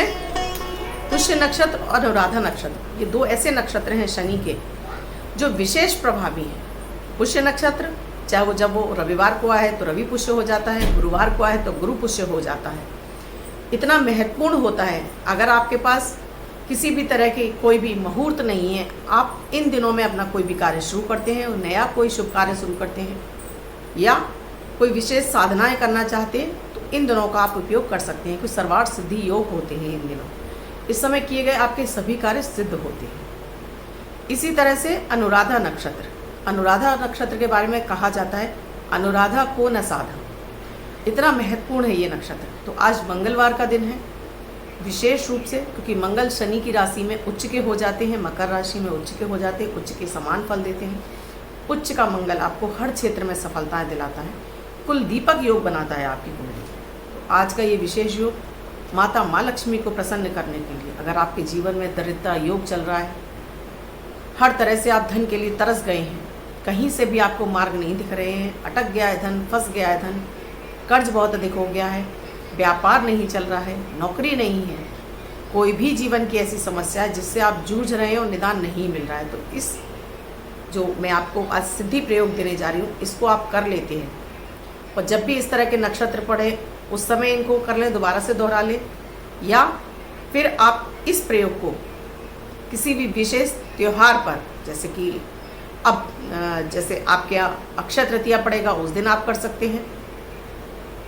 में पुष्य नक्षत्र और अनुराधा नक्षत्र, ये दो ऐसे नक्षत्र हैं शनि के जो विशेष प्रभावी हैं। पुष्य नक्षत्र चाहे वो जब वो रविवार को आए तो रवि पुष्य हो जाता है, गुरुवार को आए तो गुरु पुष्य हो जाता है। इतना महत्वपूर्ण होता है। अगर आपके पास किसी भी तरह की कोई भी मुहूर्त नहीं है, आप इन दिनों में अपना कोई भी कार्य शुरू करते हैं, नया कोई शुभ कार्य शुरू करते हैं या कोई विशेष साधनाएं करना चाहते हैं, तो इन दिनों का आप उपयोग कर सकते हैं। कुछ सर्वार्थ सिद्धि योग होते हैं इन दिनों, इस समय किए गए आपके सभी कार्य सिद्ध होते हैं। इसी तरह से अनुराधा नक्षत्र, अनुराधा नक्षत्र के बारे में कहा जाता है अनुराधा को न साधा। इतना महत्वपूर्ण है ये नक्षत्र। तो आज मंगलवार का दिन है विशेष रूप से, क्योंकि मंगल शनि की राशि में उच्च के हो जाते हैं, मकर राशि में उच्च के हो जाते हैं, उच्च के समान फल देते हैं। उच्च का मंगल आपको हर क्षेत्र में सफलताएं दिलाता है, कुल दीपक योग बनाता है आपकी कुंडली। तो आज का ये विशेष योग माता माँ लक्ष्मी को प्रसन्न करने के लिए, अगर आपके जीवन में दरिद्रता योग चल रहा है, हर तरह से आप धन के लिए तरस गए हैं, कहीं से भी आपको मार्ग नहीं दिख रहे हैं, अटक गया है धन, फंस गया है धन, कर्ज बहुत अधिक हो गया है, व्यापार नहीं चल रहा है, नौकरी नहीं है, कोई भी जीवन की ऐसी समस्या है जिससे आप जूझ रहे हैं और निदान नहीं मिल रहा है, तो इस जो मैं आपको आज सिद्धि प्रयोग देने जा रही हूँ इसको आप कर लेते हैं। और जब भी इस तरह के नक्षत्र पड़े उस समय इनको कर लें, दोबारा से दोहरा लें, या फिर आप इस प्रयोग को किसी भी विशेष त्यौहार पर, जैसे कि अब जैसे आपके यहाँ अक्षय तृतीया पड़ेगा उस दिन आप कर सकते हैं।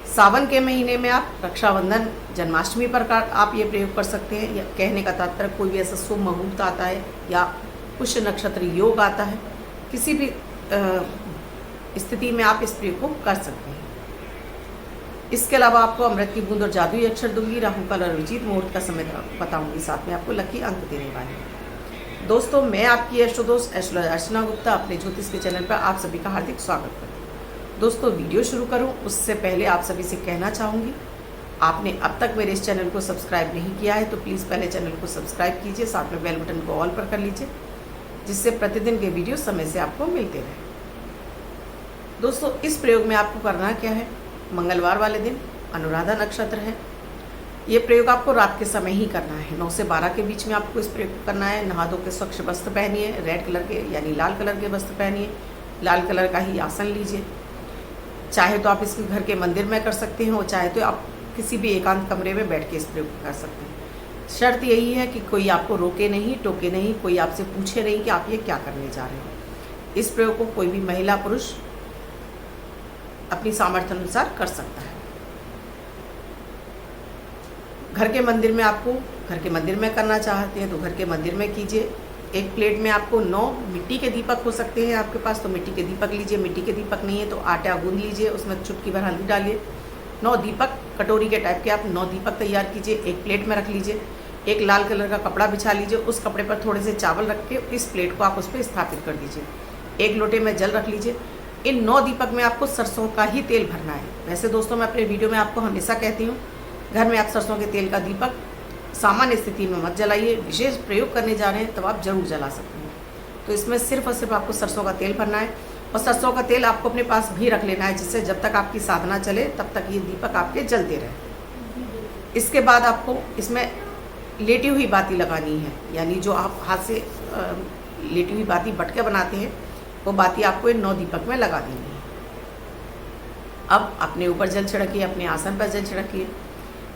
सावन के महीने में आप रक्षाबंधन जन्माष्टमी पर आप ये प्रयोग कर सकते हैं। या कहने का तात्पर्य कोई भी ऐसा शुभ मुहूर्त आता है या पुष्य नक्षत्र योग आता है, किसी भी स्थिति में आप इस प्रयोग को कर सकते हैं। इसके अलावा आपको अमृत की बूंद और जादुई अक्षर दूंगी, राहु काल और विजित मुहूर्त का समय बताऊंगी, साथ में आपको लकी अंक देने वाली हूँ। दोस्तों, मैं आपकी एस्ट्रो दोस्त एस्ट्रोलॉजर अर्चना गुप्ता अपने ज्योतिष के चैनल पर आप सभी का हार्दिक स्वागत करती हूँ। दोस्तों, वीडियो शुरू करूँ उससे पहले आप सभी से कहना चाहूँगी, आपने अब तक मेरे इस चैनल को सब्सक्राइब नहीं किया है तो प्लीज़ पहले चैनल को सब्सक्राइब कीजिए, साथ में बेल बटन को ऑल पर कर लीजिए, जिससे प्रतिदिन के वीडियो समय से आपको मिलते रहें। दोस्तों, इस प्रयोग में आपको करना क्या है, मंगलवार वाले दिन अनुराधा नक्षत्र है, ये प्रयोग आपको रात के समय ही करना है। 9 से 12 के बीच में आपको इस प्रयोग को करना है। नहा धो के स्वच्छ वस्त्र पहनिए, रेड कलर के यानी लाल कलर के वस्त्र पहनिए, लाल कलर का ही आसन लीजिए। चाहे तो आप इसके घर के मंदिर में कर सकते हैं और चाहे तो आप किसी भी एकांत कमरे में बैठ के इस प्रयोग को कर सकते हैं। शर्त यही है कि कोई आपको रोके नहीं, टोके नहीं, कोई आपसे पूछे नहीं कि आप ये क्या करने जा रहे हैं। इस प्रयोग को कोई भी महिला पुरुष अपनी सामर्थ्य अनुसार कर सकता है। घर के मंदिर में आपको घर के मंदिर में करना चाहते हैं तो घर के मंदिर में कीजिए। एक प्लेट में आपको 9 मिट्टी के दीपक हो सकते हैं आपके पास, तो मिट्टी के दीपक लीजिए। मिट्टी के दीपक नहीं है तो आटा गूंद लीजिए, उसमें चुटकी भर हल्दी डालिए। 9 दीपक कटोरी के टाइप के आप 9 दीपक तैयार कीजिए, एक प्लेट में रख लीजिए। एक लाल कलर का कपड़ा बिछा लीजिए, उस कपड़े पर थोड़े से चावल रख के इस प्लेट को आप उस पर स्थापित कर दीजिए। एक लोटे में जल रख लीजिए। इन 9 दीपक में आपको सरसों का ही तेल भरना है। वैसे दोस्तों, मैं अपने वीडियो में आपको हमेशा कहती हूँ, घर में आप सरसों के तेल का दीपक सामान्य स्थिति में मत जलाइए, विशेष प्रयोग करने जा रहे हैं तब आप जरूर जला सकते हैं। तो इसमें सिर्फ और सिर्फ आपको सरसों का तेल भरना है और सरसों का तेल आपको अपने पास भी रख लेना है, जिससे जब तक आपकी साधना चले तब तक ये दीपक आपके जलते रहे। इसके बाद आपको इसमें लेटी हुई बाती लगानी है, यानी जो आप हाथ से लेटी हुई बाती बटके बनाते हैं वो बाती आपको इन 9 दीपक में लगा देनी है। अब अपने ऊपर जल छिड़किए, अपने आसन पर जल छिड़किए,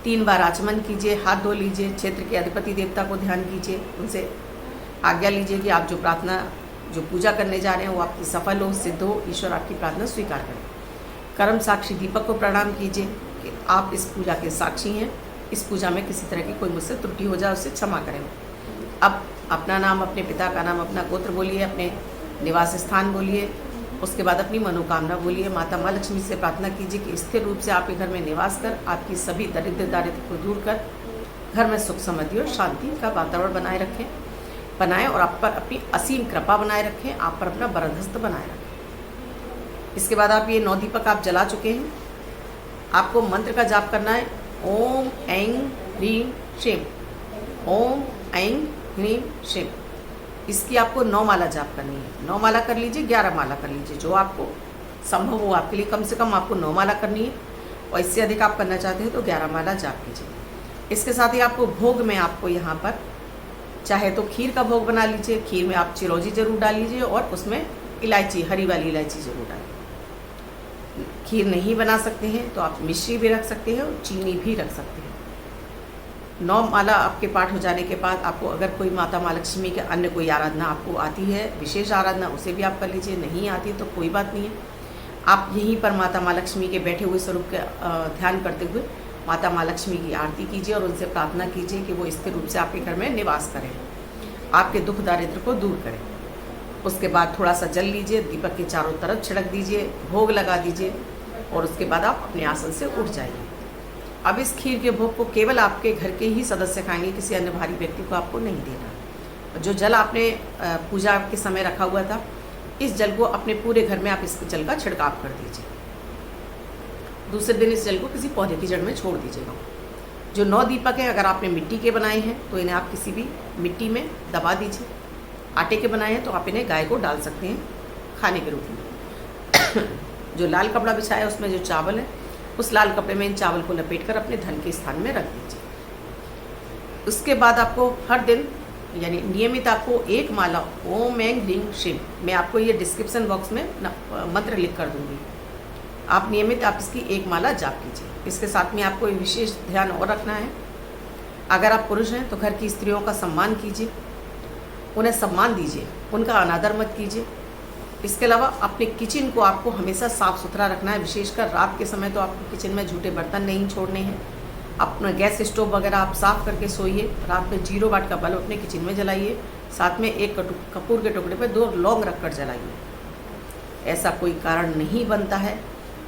3 बार आचमन कीजिए, हाथ धो लीजिए, क्षेत्र के अधिपति देवता को ध्यान कीजिए, उनसे आज्ञा लीजिए कि आप जो प्रार्थना जो पूजा करने जा रहे हैं वो आपकी सफल हो, सिद्ध हो, ईश्वर आपकी प्रार्थना स्वीकार करें। कर्म साक्षी दीपक को प्रणाम कीजिए कि आप इस पूजा के साक्षी हैं, इस पूजा में किसी तरह की कोई मुझसे त्रुटि हो जाए उसे क्षमा करें। अब अपना नाम, अपने पिता का नाम, अपना गोत्र बोलिए, अपने निवास स्थान बोलिए, उसके बाद अपनी मनोकामना बोलिए। माता माँ लक्ष्मी से प्रार्थना कीजिए कि स्थिर रूप से आपके घर में निवास कर आपकी सभी दरिद्र दारिद्र को दूर कर घर में सुख समृद्धि और शांति का वातावरण बनाएं और आप पर अपनी असीम कृपा बनाए रखें, आप पर अपना वरदहस्त बनाए रखें। इसके बाद आप ये 9 दीपक आप जला चुके हैं, आपको मंत्र का जाप करना है, ओम ऐं ह्रीं श्रीं, ओम ऐं ह्रीं श्रीं। इसकी आपको 9 माला जाप करनी है। 9 माला कर लीजिए, 11 माला कर लीजिए, जो आपको संभव हो आपके लिए। कम से कम आपको 9 माला करनी है और इससे अधिक आप करना चाहते हैं तो 11 माला जाप कीजिए। इसके साथ ही आपको भोग में आपको यहाँ पर चाहे तो खीर का भोग बना लीजिए, खीर में आप चिरौंजी जरूर डाल लीजिए और उसमें इलायची, हरी वाली इलायची जरूर डालिए। खीर नहीं बना सकते हैं तो आप मिश्री भी रख सकते हैं और चीनी भी रख सकते हैं। 9 माला आपके पाठ हो जाने के बाद आपको अगर कोई माता माँ लक्ष्मी के अन्य कोई आराधना आपको आती है, विशेष आराधना, उसे भी आप कर लीजिए। नहीं आती तो कोई बात नहीं है, आप यहीं पर माता माँ लक्ष्मी के बैठे हुए स्वरूप का ध्यान करते हुए माता माँ लक्ष्मी की आरती कीजिए और उनसे प्रार्थना कीजिए कि वो स्थिर रूप से आपके घर में निवास करें, आपके दुख दारिद्र को दूर करें। उसके बाद थोड़ा सा जल लीजिए, दीपक के चारों तरफ छिड़क दीजिए, भोग लगा दीजिए और उसके बाद आप अपने आसन से उठ जाइए। अब इस खीर के भोग को केवल आपके घर के ही सदस्य खाएंगे, किसी अन्य भारी व्यक्ति को आपको नहीं देना। जो जल आपने पूजा के समय रखा हुआ था, इस जल को अपने पूरे घर में आप इस जल का छिड़काव कर दीजिए। दूसरे दिन इस जल को किसी पौधे की जड़ में छोड़ दीजिएगा। जो 9 दीपक हैं, अगर आपने मिट्टी के बनाए हैं तो इन्हें आप किसी भी मिट्टी में दबा दीजिए। आटे के बनाए हैं तो आप इन्हें गाय को डाल सकते हैं खाने के रूप में। जो लाल कपड़ा बिछाया है उसमें जो चावल है, उस लाल कपड़े में इन चावल को लपेटकर अपने धन के स्थान में रख दीजिए। उसके बाद आपको हर दिन यानी नियमित आपको 1 माला ओम ऐं ह्रीं श्रीं, मैं आपको ये डिस्क्रिप्शन बॉक्स में मंत्र लिख कर दूंगी, आप नियमित आप इसकी 1 माला जाप कीजिए। इसके साथ में आपको विशेष ध्यान और रखना है, अगर आप पुरुष हैं तो घर की स्त्रियों का सम्मान कीजिए, उन्हें सम्मान दीजिए, उनका अनादर मत कीजिए। इसके अलावा अपने किचन को आपको हमेशा साफ़ सुथरा रखना है, विशेषकर रात के समय तो आपको किचन में झूठे बर्तन नहीं छोड़ने हैं। अपना गैस स्टोव वगैरह आप साफ़ करके सोइए। रात में 0 वाट का बल्ब अपने किचन में जलाइए, साथ में 1 कपूर के टुकड़े पर 2 लौंग रखकर जलाइए। ऐसा कोई कारण नहीं बनता है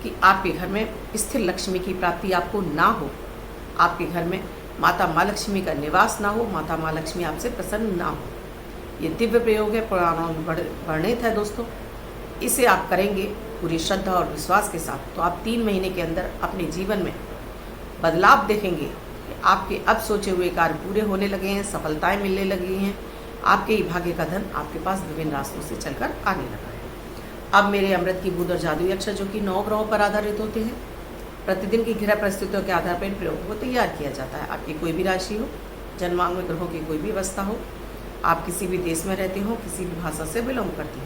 कि आपके घर में स्थिर लक्ष्मी की प्राप्ति आपको ना हो, आपके घर में माता माँ लक्ष्मी का निवास ना हो, माता माँ लक्ष्मी आपसे प्रसन्न ना हो। ये दिव्य प्रयोग है, पुराणों में वर्णित है दोस्तों। इसे आप करेंगे पूरी श्रद्धा और विश्वास के साथ तो आप 3 महीने के अंदर अपने जीवन में बदलाव देखेंगे कि आपके अब सोचे हुए कार्य पूरे होने लगे हैं, सफलताएं मिलने लगी हैं, आपके ही भाग्य का धन आपके पास विभिन्न रास्तों से चलकर आने लगा है। अब मेरे अमृत की बूंद और जादुई अक्षर जो कि 9 ग्रहों पर आधारित होते हैं, प्रतिदिन की ग्रह परिस्थितियों के आधार पर इन प्रयोगों को तैयार किया जाता है। आपकी कोई भी राशि हो, जन्मांग में ग्रहों की कोई भी अवस्था हो, आप किसी भी देश में रहते हो, किसी भी भाषा से बिलोंग करते हो,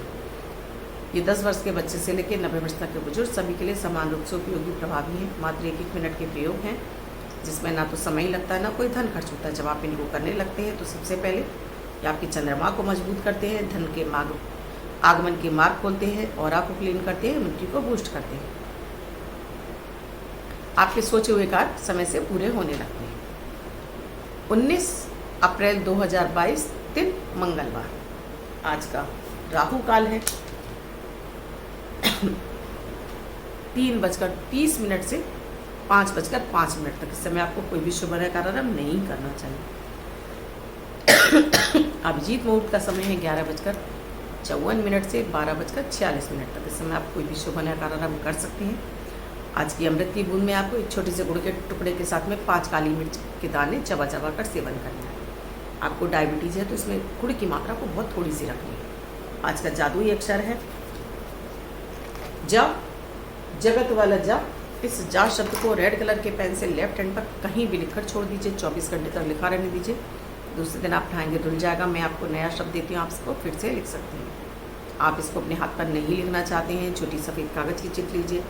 ये 10 वर्ष के बच्चे से लेकर 90 वर्ष तक के बुजुर्ग सभी के लिए समान रूप से उपयोगी प्रभावी हैं। मात्र 1-1 मिनट के प्रयोग हैं, जिसमें ना तो समय लगता है ना कोई धन खर्च होता है। जब आप इनको करने लगते हैं तो सबसे पहले ये आपकी चंद्रमा को मजबूत करते हैं, धन के मार्ग आगमन के मार्ग खोलते हैं, ऑरा को क्लीन करते हैं, इम्यूनिटी को बूस्ट करते हैं। आपके सोचे हुए कार्य समय से पूरे होने लगते हैं। 19 अप्रैल 2022 दिन मंगलवार, आज का राहु काल है 3:30 से 5:05 तक। इस समय आपको कोई भी शुभ कार्यक्रम नहीं करना चाहिए। अभिजीत मुहूर्त का समय है 11:54 से 12:46 तक। इस समय आप कोई भी शुभ कार्यक्रम कर सकते हैं। आज की अमृत की बूंद में आपको एक छोटे से गुड़ के टुकड़े के साथ में 5 काली मिर्च के दाने चबा चबा कर सेवन करना है। आपको डायबिटीज़ है तो इसमें गुड़ की मात्रा को बहुत थोड़ी सी रखनी है। आज का जादुई अक्षर है जा, जगत वाला जा। इस जा शब्द को रेड कलर के पेन से लेफ्ट हैंड पर कहीं भी लिखकर छोड़ दीजिए, 24 घंटे तक लिखा रहने दीजिए। दूसरे दिन आप नहाएंगे धुल जाएगा। मैं आपको नया शब्द देती हूँ, आप इसको फिर से लिख सकते हैं। आप इसको अपने हाथ पर नहीं लिखना चाहते हैं, छोटी सफ़ेद कागज़ की चिट लीजिए,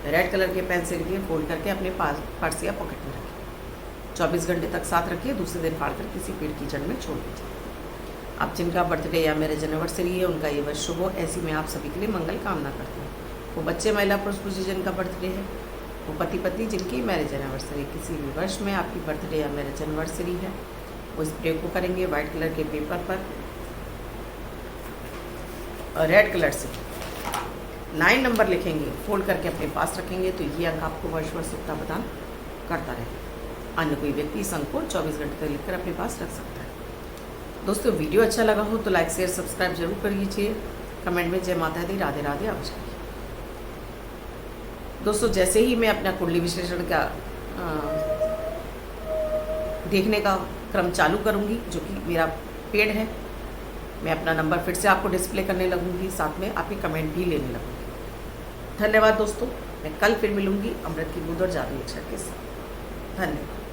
रेड कलर के पेन से लिखिए, फोल्ड करके अपने पास पर्स या पॉकेट में रखिए। 24 घंटे तक साथ रखिए, दूसरे दिन फाड़ कर किसी पेड़ की जड़ में छोड़ दीजिए। अब जिनका बर्थडे या मैरिज एनिवर्सरी है उनका ये वर्ष शुभ हो, ऐसी मैं आप सभी के लिए मंगल कामना करती हूँ। वो बच्चे, महिला, पुरुष जिनका बर्थडे है, वो पति पत्नी जिनकी मैरिज एनिवर्सरी, किसी भी वर्ष में आपकी बर्थडे या मैरिज एनिवर्सरी है, वो इस प्रयोग को करेंगे। वाइट कलर के पेपर पर और रेड कलर से 9 नंबर लिखेंगे, फोल्ड करके अपने पास रखेंगे, तो ये अंक आपको वर्ष वर्ष सुखता प्रदान करता रहे। अन्य कोई व्यक्ति इस अंक को 24 घंटे तक लिखकर अपने पास रख सकता है। दोस्तों, वीडियो अच्छा लगा हो तो लाइक शेयर सब्सक्राइब जरूर कर लीजिए। कमेंट में जय माता दी, राधे राधे अवश्य लिखिए। दोस्तों, जैसे ही मैं अपना कुंडली विश्लेषण का देखने का क्रम चालू करूंगी, जो कि मेरा पेड है, मैं अपना नंबर फिर से आपको डिस्प्ले करने लगूंगी, साथ में आपके कमेंट भी लेने लगूंगी। धन्यवाद दोस्तों, मैं कल फिर मिलूंगी अमृत की बूंद और जादुई अक्षर के साथ। धन्यवाद।